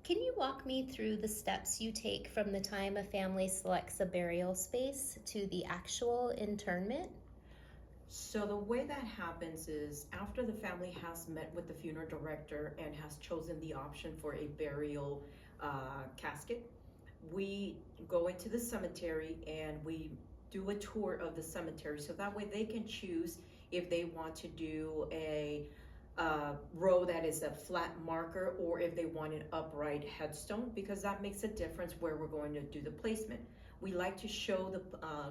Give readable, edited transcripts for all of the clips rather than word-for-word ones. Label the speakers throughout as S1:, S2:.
S1: Can you walk me through the steps you take from the time a family selects a burial space to the actual internment?
S2: So the way that happens is after the family has met with the funeral director and has chosen the option for a burial casket, we go into the cemetery and we do a tour of the cemetery so that way they can choose if they want to do a row that is a flat marker or if they want an upright headstone, because that makes a difference where we're going to do the placement. We like to show the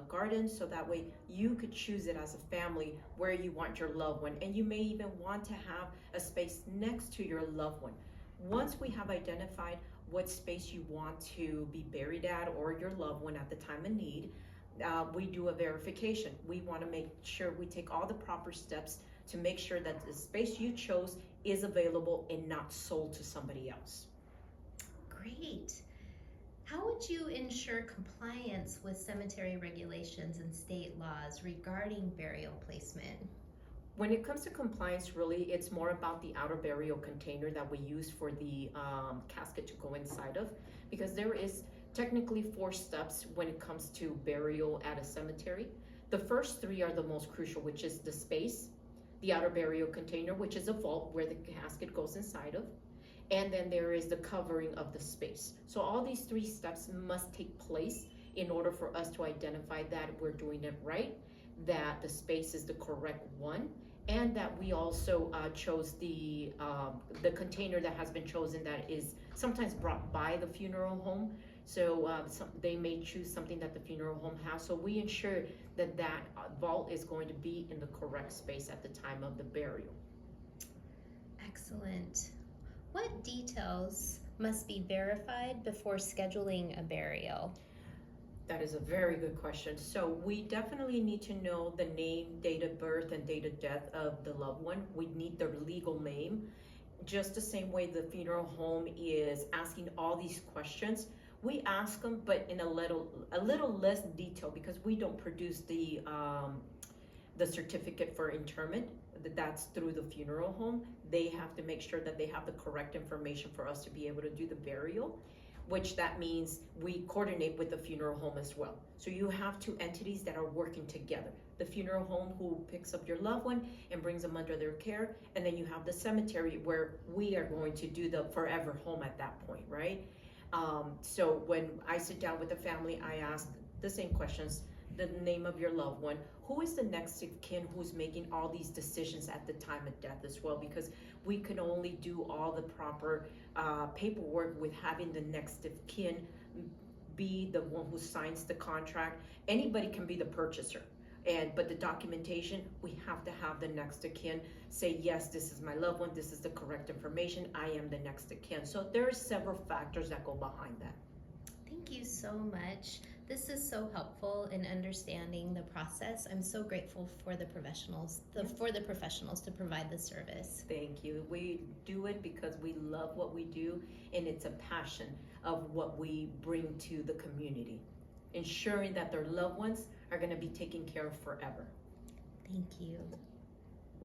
S2: garden so that way you could choose it as a family where you want your loved one, and you may even want to have a space next to your loved one. Once we have identified what space you want to be buried at or your loved one at the time of need, we do a verification. We want to make sure we take all the proper steps to make sure that the space you chose is available and not sold to somebody else.
S1: Great. How would you ensure compliance with cemetery regulations and state laws regarding burial placement?
S2: When it comes to compliance, really, it's more about the outer burial container that we use for the casket to go inside of, because there is technically 4 steps when it comes to burial at a cemetery. The first 3 are the most crucial, which is the space, the outer burial container, which is a vault where the casket goes inside of, and then there is the covering of the space. So all these 3 steps must take place in order for us to identify that we're doing it right, that the space is the correct one, and that we also chose the container that has been chosen that is sometimes brought by the funeral home. So they may choose something that the funeral home has. So we ensure that that vault is going to be in the correct space at the time of the burial.
S1: Excellent. What details must be verified before scheduling a burial?
S2: That is a very good question. So we definitely need to know the name, date of birth, and date of death of the loved one. We need their legal name. Just the same way the funeral home is asking all these questions, we ask them, but in a little less detail, because we don't produce the certificate for interment. That's through the funeral home. They have to make sure that they have the correct information for us to be able to do the burial, which that means we coordinate with the funeral home as well. So you have 2 entities that are working together. The funeral home who picks up your loved one and brings them under their care, and then you have the cemetery where we are going to do the forever home at that point, right? So when I sit down with the family, I ask the same questions: the name of your loved one, who is the next of kin who's making all these decisions at the time of death as well, because we can only do all the proper paperwork with having the next of kin be the one who signs the contract. Anybody can be the purchaser, but the documentation, we have to have the next of kin say, yes, this is my loved one, this is the correct information, I am the next of kin. So there are several factors that go behind that.
S1: Thank you so much. This is so helpful in understanding the process. I'm so grateful for the professionals, to provide the service.
S2: Thank you. We do it because we love what we do, and it's a passion of what we bring to the community, ensuring that their loved ones are going to be taken care of forever.
S1: Thank you.